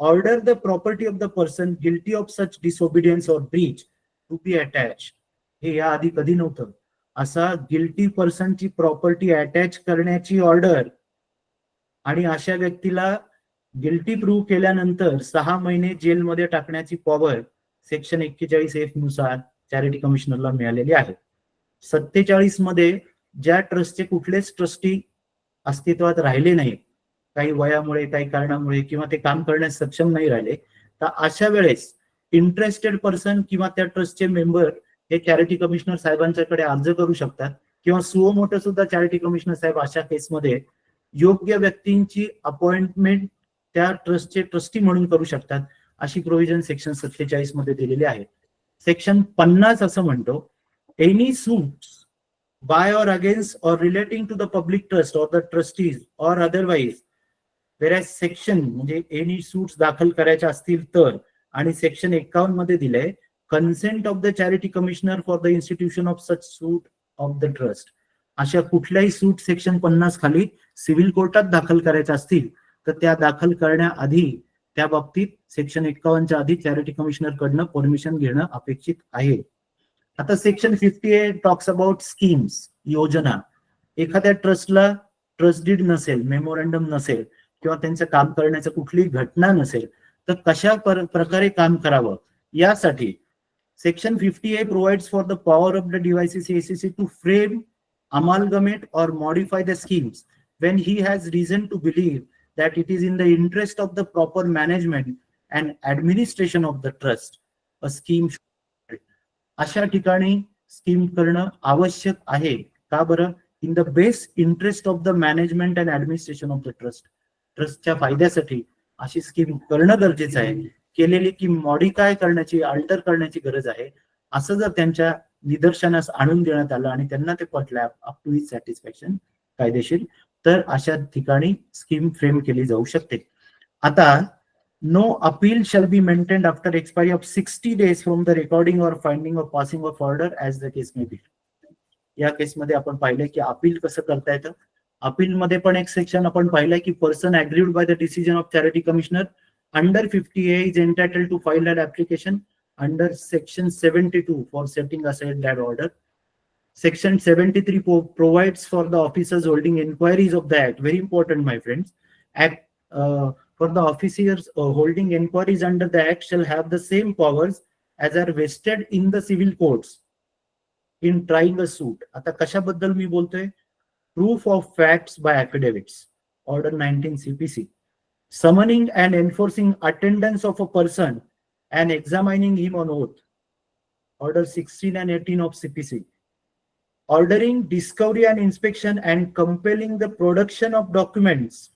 order the property of the person guilty of such disobedience or breach to be attached. हे याआधी कधी नव्हतं. असा guilty पर्सनची property attach करण्याची order आणि अशा व्यक्तीला guilty prove केल्यानंतर 6 महिने जेलमध्ये टाकण्याची पॉवर सेक्शन 41F नुसार चॅरिटी कमिशनरला मिळालेली आहे. 47 मध्ये ज्या ट्रस्टचे कुठलेच ट्रस्टी अस्तित्वात राहिले नाही, काही वयामुळे, काही कारणामुळे किंवा ते काम करण्यास सक्षम नाही राहिले, तर अशा वेळेस इंटरेस्टेड पर्सन किंवा त्या ट्रस्टचे मेंबर हे चॅरिटी कमिशनर साहेबांच्याकडे अर्ज करू शकतात किंवा सुमोटो सुद्धा चॅरिटी कमिशनर साहेब अशा केसमध्ये योग्य व्यक्तींची अपॉइंटमेंट त्या ट्रस्टचे ट्रस्टी म्हणून करू शकतात. अशी प्रोव्हिजन सेक्शन 47 मध्ये दिलेली आहे. सेक्शन 50 असं म्हणतो, any suits by or against or relating to the public trust or the trustees or otherwise, where section म्हणजे एनी सूट्स दाखल करायच्या असतील तर, आणि सेक्शन 51 मध्ये दिलंय consent of the charity commissioner for the institution of such suit of the trust. अशा कुठल्याही सूट सेक्शन 50 खाली सिव्हिल कोर्टात दाखल करायच्या असतील तर त्या दाखल करण्याआधी त्या बाबतीत सेक्शन 51च्या आधी चॅरिटी कमिशनर कडनं परमिशन घेणं अपेक्षित आहे. आता सेक्शन 58 टॉक्स अबाउट स्कीम्स, योजना. एखाद्या ट्रस्टला ट्रस्ट डीड नसेल, मेमोरंडम नसेल किंवा त्यांचं काम करण्याचं कुठलीही घटना नसेल तर कशा प्रकारे काम करावं यासाठी section 50A provides for the power of the DYCC to frame, amalgamate or modify the schemes when he has reason to believe that it is in the interest of the proper management and administration of the trust. A scheme अशा ठिकाणी scheme करणं आवश्यक आहे. का बरं? In the best interest of the management and administration of the trust. ट्रस्टच्या फायद्यासाठी अशी स्कीम करणं गरजेचं आहे. केलेली की मॉडिफाय करण्याची, अल्टर करण्याची गरज आहे असं जर त्यांच्या निदर्शनास आणून देण्यात आलं आणि त्यांना ते पटलं अप टू हिज सॅटिस्फॅक्शन कायदेशीर, तर अशा ठिकाणी स्कीम फ्रेम केली जाऊ शकते. आता no appeal shall be maintained after expiry of 60 days from the recording or finding of passing of order as the case may be. या केसमध्ये आपण पाहिलंय की अपील कसं करता येतं. अपील मध्ये पण एक सेक्शन आपण पाहिलंय की person agreed by the decision of charity commissioner under 50A is entitled to file that application under section 72 for setting aside that order. Section 73 provides for the officers holding inquiries of the act. Very important, my friends. Act for the officers holding inquiries under the act shall have the same powers as are vested in the civil courts in trying a suit. आता कशाबद्दल मी बोलतोय? Proof of facts by affidavits. Order 19 CPC. Summoning and enforcing attendance of a person and examining him on oath. Order 16 and 18 of CPC. Ordering discovery and inspection and compelling the production of documents.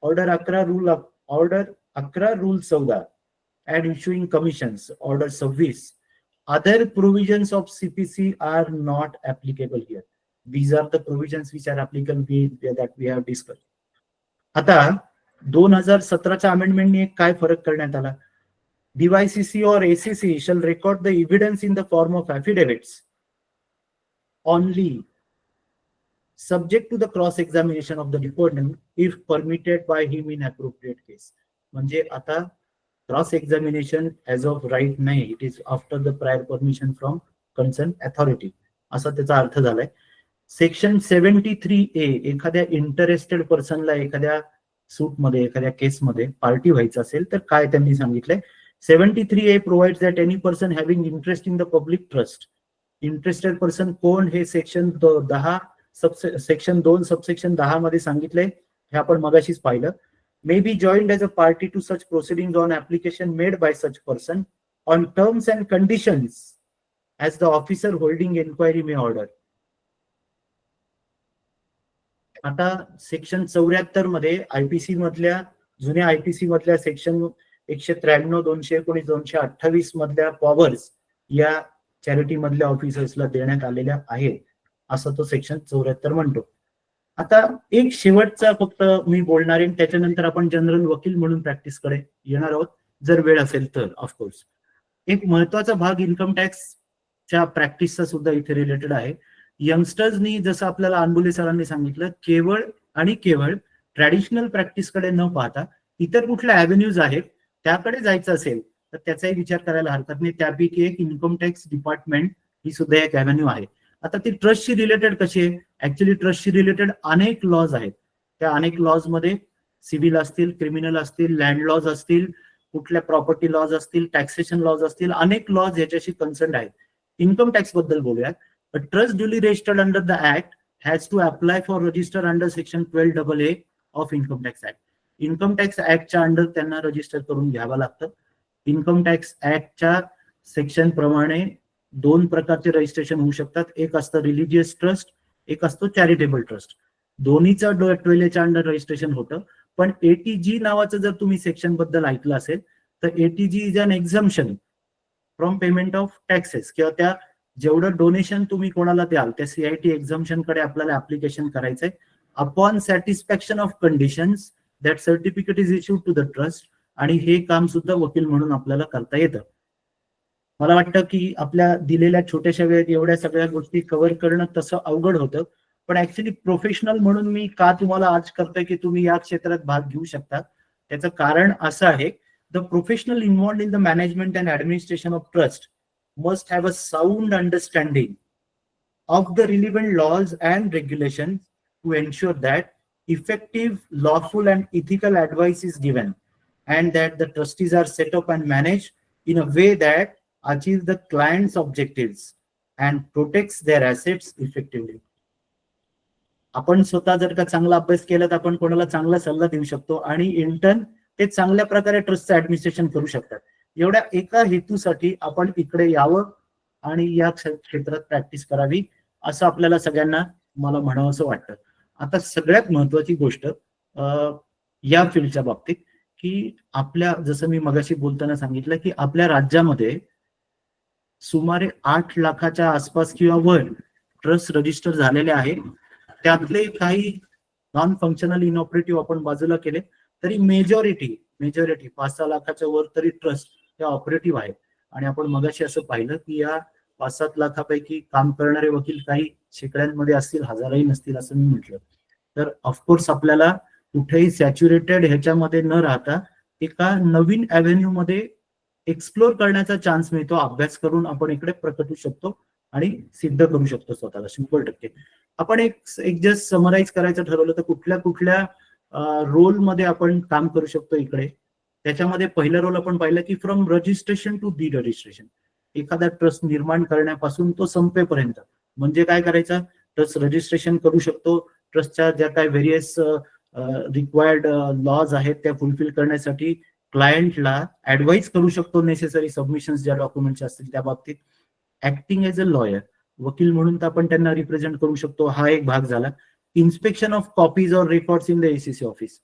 Order 11 rule 14 and issuing commissions. Order 26. Other provisions of CPC are not applicable here. These are the provisions which are applicable that we have discussed. आता 2017च्या अमेंडमेंटने काय फरक करण्यात आला? DYCC or ACC shall record the evidence in the form of affidavits only, subject to the cross examination of the deponent if permitted by him in appropriate case. म्हणजे आता cross examination as of right नाही, it is after the prior permission from concern authority, असा त्याचा अर्थ झालाय. Section 73A, एखाद्या interested पर्सनला एखाद्या सूटमध्ये, एखाद्या केसमध्ये पार्टी व्हायचं असेल तर काय त्यांनी सांगितलंय? 73A provides that any person having interest in the public trust. Interested person कोण हे सेक्शन 10 सेक्शन 2 सबसेक्शन 10 मध्ये सांगितलंय, हे आपण मगाशीच पाहिलं. May be joined as a party to such proceedings on application made by such person on terms and conditions as the officer holding inquiry may order. आता section 74 मध्ये आयपीसी मधल्या, जुन्या आयपीसी मधल्या सेक्शन 193, 219, 228 मधल्या पॉवर्स या charity मधल्या ऑफिसर्सला देण्यात आलेल्या आहेत, असं तो सेक्शन 74 म्हणतो. आता एक शेवटचा फक्त मी बोलणार आहे, त्याच्यानंतर आपण जनरल वकील म्हणून प्रॅक्टिस कडे येणार आहोत, जर वेळ असेल तर. ऑफकोर्स एक महत्वाचा भाग इन्कम टॅक्सच्या प्रॅक्टिसचा सुद्धा इथे रिलेटेड आहे. यंगस्टर्सनी जसं आपल्याला अनबुले सरांनी सांगितलं, केवळ आणि केवळ ट्रॅडिशनल प्रॅक्टिसकडे न पाहता इतर कुठल्या ऍव्हेन्यूज आहेत त्याकडे जायचं असेल तर त्याचाही विचार करायला हरकत नाही. त्यापैकी एक इन्कम टॅक्स डिपार्टमेंट ही सुद्धा एक ऍव्हेन्यू आहे. आता ती ट्रस्टशी रिलेटेड कशी आहे? ऍक्च्युली ट्रस्टशी रिलेटेड अनेक लॉज आहेत. त्या अनेक लॉज मध्ये सिव्हिल असतील, क्रिमिनल असतील, लँड लॉज असतील, कुठल्या प्रॉपर्टी लॉज असतील, टॅक्सेशन लॉज असतील, अनेक लॉज याच्याशी कन्सर्न आहेत. इन्कम टॅक्स बद्दल बोलूयात. A trust duly registered under the Act has to apply for register under Section 12AA of Income Tax Act. Income tax ऍक्टच्या अंडर त्यांना रजिस्टर करून घ्यावं लागतं. इन्कम टॅक्स ऍक्टच्या सेक्शन प्रमाणे दोन प्रकारचे रजिस्ट्रेशन होऊ शकतात. एक असतं रिलिजियस ट्रस्ट, एक असतो चॅरिटेबल ट्रस्ट. दोन्हीचं 12A अंडर रजिस्ट्रेशन होतं. पण ATG नावाचं जर तुम्ही सेक्शन बद्दल ऐकलं असेल तर ATG is an exemption from payment of taxes, किंवा त्या जेवढं डोनेशन तुम्ही कोणाला द्याल त्या CIT एक्झम्पशन कडे आपल्याला ऍप्लिकेशन करायचंय. Upon satisfaction of conditions that certificate is issued to the trust. आणि हे काम सुद्धा वकील म्हणून आपल्याला करता येतं. मला वाटतं की आपल्या दिलेल्या छोट्याशा वेळेत एवढ्या सगळ्या गोष्टी कव्हर करणं तसं अवघड होतं. पण ऍक्च्युली प्रोफेशनल म्हणून मी का तुम्हाला आज करतोय की तुम्ही या क्षेत्रात भाग घेऊ शकता, त्याचं कारण असं आहे, the professional involved in the management and administration of trust must have a sound understanding of the relevant laws and regulations to ensure that effective, lawful and ethical advice is given, and that the trustees are set up and managed in a way that achieves the client's objectives and protects their assets effectively. आपण स्वतः जर का चांगला अभ्यास केला तर आपण कोणाला चांगला सल्ला देऊ शकतो आणि इंटर्न ते चांगल्या प्रकारे ट्रस्टचं ऍडमिनिस्ट्रेशन करू शकतात. एवढ्या एका हेतूसाठी आपण इकडे यावं आणि या क्षेत्रात प्रॅक्टिस करावी असं आपल्याला सगळ्यांना मला म्हणावं असं वाटतं. आता सगळ्यात महत्वाची गोष्ट या फील्डच्या बाबतीत की आपल्या, जसं मी मगाशी बोलताना सांगितलं की आपल्या राज्यामध्ये सुमारे 8 लाखाच्या आसपास किंवा वर ट्रस्ट रजिस्टर झालेले आहेत. त्यातले काही नॉन फंक्शनल इनऑपरेटिव्ह आपण बाजूला केले तरी मेजॉरिटी 5-6 लाखाच्या वर तरी ट्रस्ट त्या ऑपरेटिव्ह आहेत. आणि आपण मगाशी असं पाहिलं की या 5-7 लाखापैकी काम करणारे वकील काही शेकड्यांमध्ये असतील, हजारही नसतील असं मी म्हटलं. तर ऑफकोर्स आपल्याला कुठेही सॅच्युरेटेड ह्याच्यामध्ये न राहता एका नवीन ऍव्हेन्यू मध्ये एक्सप्लोर करण्याचा चान्स मिळतो. अभ्यास करून आपण इकडे प्रकटू शकतो आणि सिद्ध करू शकतो स्वतःला 100%. आपण एक जस्ट समराईज करायचं ठरवलं तर कुठल्या कुठल्या रोल मध्ये आपण काम करू शकतो इकडे. त्याच्यामध्ये पहिला रोल आपण पाहिलं की from registration to deregistration. एखादा ट्रस्ट निर्माण करण्यापासून तो संपेपर्यंत म्हणजे काय करायचं, ट्रस्ट रजिस्ट्रेशन करू शकतो. ट्रस्टच्या ज्या काही व्हेरियस रिक्वायर्ड लॉज आहेत त्या फुलफिल करण्यासाठी क्लायंटला ऍडवाइस करू शकतो. नेसेसरी सबमिशन्स ज्या डॉक्युमेंटचे असतील त्या बाबतीत ऍक्टिंग एज अ लॉयर, वकील म्हणून तर आपण त्यांना रिप्रेझेंट करू शकतो. हा एक भाग झाला. Inspection of copies or records in the ACC office.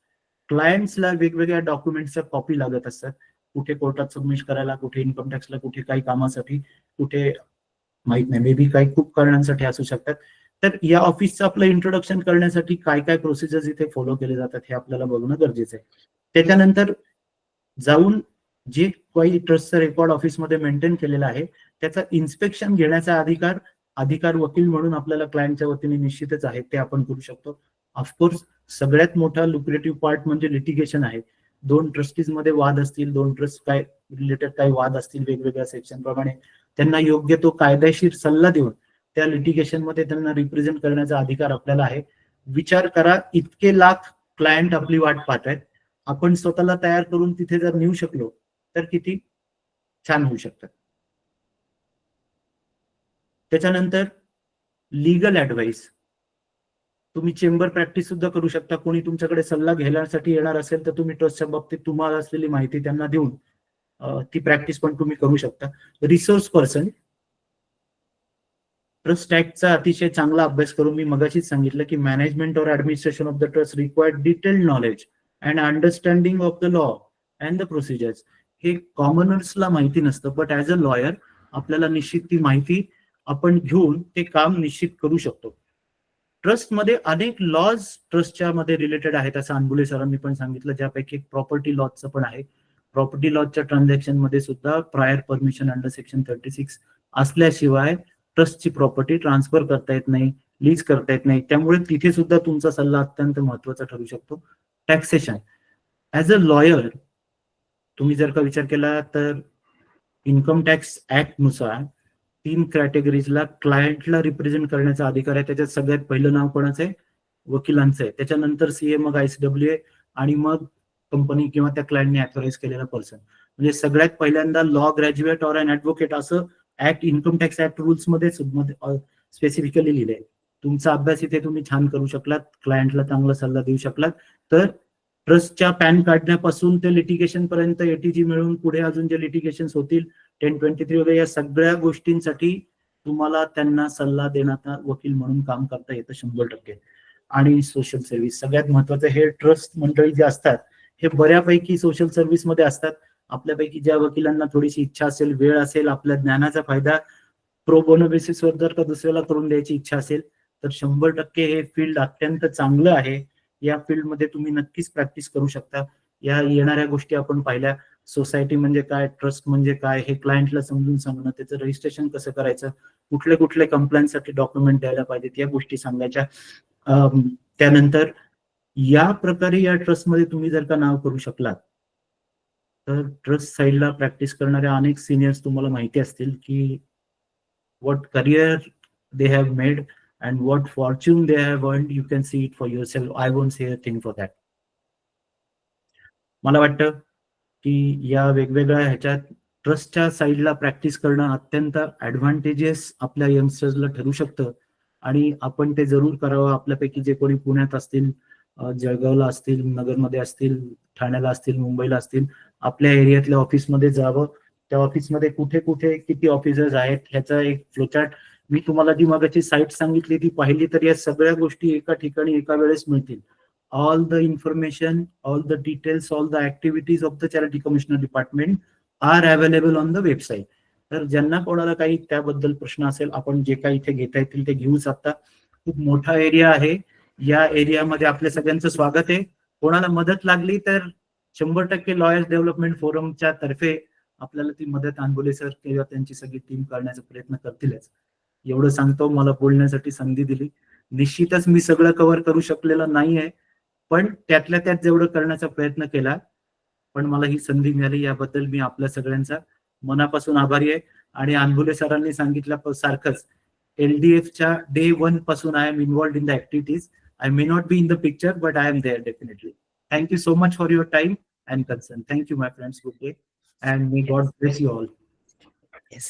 क्लायंट्सला वेगवेगळ्या डॉक्युमेंटच्या कॉपी लागत असतात, कुठे कोर्टात सबमिट करायला, कुठे इन्कम टॅक्सला, कुठे काही कामासाठी, कुठे माहित नाही, मे बी काही खूप कारणांसाठी असू शकतात. तर या ऑफिसचं आपलं इंट्रोडक्शन करण्यासाठी काय काय प्रोसिजर्स इथे फॉलो केले जातात हे आपल्याला बघणं गरजेचं आहे. त्याच्यानंतर जाऊन जे काही ट्रस्टचा रेकॉर्ड ऑफिसमध्ये मेंटेन केलेला आहे त्याचा इन्स्पेक्शन घेण्याचा अधिकार वकील म्हणून आपल्याला क्लायंटच्या वतीने निश्चितच आहे, ते आपण करू शकतो. ऑफकोर्स सगळ्यात मोठा लुक्रेटिव्ह पार्ट म्हणजे लिटिगेशन आहे. दोन ट्रस्टीज मध्ये वाद असतील, दोन ट्रस्ट काय रिलेटेड काही वाद असतील वेगवेगळ्या सेक्शन प्रमाणे, त्यांना योग्य तो कायदेशीर सल्ला देऊन त्या लिटिगेशन मध्ये त्यांना रिप्रेझेंट करण्याचा अधिकार आपल्याला आहे. विचार करा, इतके लाख क्लायंट आपली वाट पाहत आहेत. आपण स्वतःला तयार करून तिथे जर नेऊ शकलो तर किती छान होऊ शकतं. त्याच्यानंतर लीगल ऍडवाइस. तुम्ही चेंबर प्रॅक्टिस सुद्धा करू शकता. कोणी तुमच्याकडे सल्ला घेण्यासाठी येणार असेल तर तुम्ही ट्रस्टच्या बाबतीत तुम्हाला असलेली माहिती त्यांना देऊन ती प्रॅक्टिस पण तुम्ही करू शकता. Resource person. ट्रस्ट ऍक्टचा अतिशय चांगला अभ्यास करून मी मगाशीच सांगितलं की मॅनेजमेंट और administration of the trust required detailed knowledge and understanding of the law and the procedures. हे कॉमनर्सला माहिती नसतं, बट ऍज अ लॉयर आपल्याला निश्चित ती माहिती आपण घेऊन ते काम निश्चित करू शकतो. ट्रस्टमध्ये अनेक लॉज ट्रस्टच्या मध्ये रिलेटेड आहेत असं अनबुले सरांनी पण सांगितलं, ज्यापैकी एक प्रॉपर्टी लॉजचं पण आहे. प्रॉपर्टी लॉजच्या ट्रान्झॅक्शन मध्ये सुद्धा प्रायर परमिशन अंडर सेक्शन 36 असल्याशिवाय ट्रस्टची प्रॉपर्टी ट्रान्सफर करता येत नाही, लीज करता येत नाही. त्यामुळे तिथे सुद्धा तुमचा सल्ला अत्यंत महत्वाचा ठरू शकतो. टॅक्सेशन ऍज अ लॉयर तुम्ही जर का विचार केला तर इन्कम टॅक्स ऍक्ट नुसार 3 कॅटेगरीजला क्लायंटला रिप्रेझेंट करण्याचा अधिकार आहे. त्याच्यात सगळ्यात पहिलं नाव कोणाचं आहे? वकिलांचं आहे. त्याच्यानंतर सीए, मग ICWA आणि मग कंपनी किंवा त्या क्लायंटने ऑथराईज केलेला पर्सन. म्हणजे सगळ्यात पहिल्यांदा law graduate or an advocate असं act, income tax act rules मध्ये स्पेसिफिकली लिहिलंय. तुमचा अभ्यास इथे तुम्ही छान करू शकलात, क्लायंटला चांगला सल्ला देऊ शकलात तर ट्रस्टच्या पॅन काढण्यापासून ते लिटिगेशन पर्यंत ATG मिळून पुढे अजून जे लिटिगेशन होतील 1023 वगैरे, या सगळ्या गोष्टींसाठी तुम्हाला त्यांना सल्ला देण्याचा वकील म्हणून काम करता येतं 100%. आणि सोशल सर्व्हिस सगळ्यात महत्वाचं. हे ट्रस्ट मंडळी जे असतात हे बऱ्यापैकी सोशल सर्व्हिस मध्ये असतात. आपल्यापैकी ज्या वकिलांना थोडीशी इच्छा असेल, वेळ असेल, आपल्या ज्ञानाचा फायदा प्रो बोनो बेसिसवर जर का दुसऱ्याला करून द्यायची इच्छा असेल तर 100% हे फील्ड अत्यंत चांगलं आहे. या फील्डमध्ये तुम्ही नक्कीच प्रॅक्टिस करू शकता. या येणाऱ्या गोष्टी आपण पाहिल्या, सोसायटी म्हणजे काय, ट्रस्ट म्हणजे काय, हे क्लायंटला समजून सांगणं, त्याचं रजिस्ट्रेशन कसं करायचं, कुठले कुठले कंप्लायन्ससाठी डॉक्युमेंट द्यायला पाहिजेत, या गोष्टी सांगायच्या. त्यानंतर या प्रकारे या ट्रस्टमध्ये तुम्ही जर का नाव करू शकलात तर ट्रस्ट साईडला प्रॅक्टिस करणाऱ्या अनेक सिनियर्स तुम्हाला माहिती असतील की what career they have made and what fortune they have earned. You can see it for yourself. I won't say a thing for that. मला वाटतं की या वेगवेगळ्या ह्याच्यात ट्रस्टच्या साईडला प्रॅक्टिस करणं अत्यंत ऍडव्हान्टेजेस आपल्या यंगस्टर्सला ठरू शकतं आणि आपण ते जरूर करावं. आपल्यापैकी जे कोणी पुण्यात असतील, जळगावला असतील, नगरमध्ये असतील, ठाण्याला असतील, मुंबईला असतील, आपल्या एरियातल्या ऑफिसमध्ये जावं. त्या ऑफिसमध्ये कुठे कुठे किती ऑफिसर्स आहेत ह्याचा एक फ्लोचार्ट मी तुम्हाला जी मगाची साईट सांगितली ती पाहिली तर या सगळ्या गोष्टी एका ठिकाणी एका वेळेस मिळतील. All the information, all the details, all the activities of the charity commissioner department are available on the website. तर ज्यांना कोणाला काही त्याबद्दल प्रश्न असेल, आपण जे काही इथे घेता येतील ते घेऊ शकता. खूप मोठा एरिया आहे. या एरियामध्ये आपल्या सगळ्यांचं स्वागत आहे. कोणाला मदत लागली तर 100% लॉयर्स डेव्हलपमेंट फोरमच्या तर्फे आपल्याला ती मदत अनबुले सर किंवा त्यांची सगळी टीम करण्याचा प्रयत्न करतीलच. एवढं सांगतो. मला बोलण्यासाठी संधी दिली. निश्चितच मी सगळं कव्हर करू शकलेलं नाहीये, पण त्यातल्या त्यात जेवढं करण्याचा प्रयत्न केला, पण मला ही संधी मिळाली याबद्दल मी आपल्या सगळ्यांचा मनापासून आभारी आहे. आणि अनबुले सरांनी सांगितल्या सारखंच LDFच्या डे 1 पासून I am involved in the activities. I may not be in the picture, but I am there definitely. Thank you so much for your time and concern. Thank you, my friends. Good day, and may God bless you all. Yes.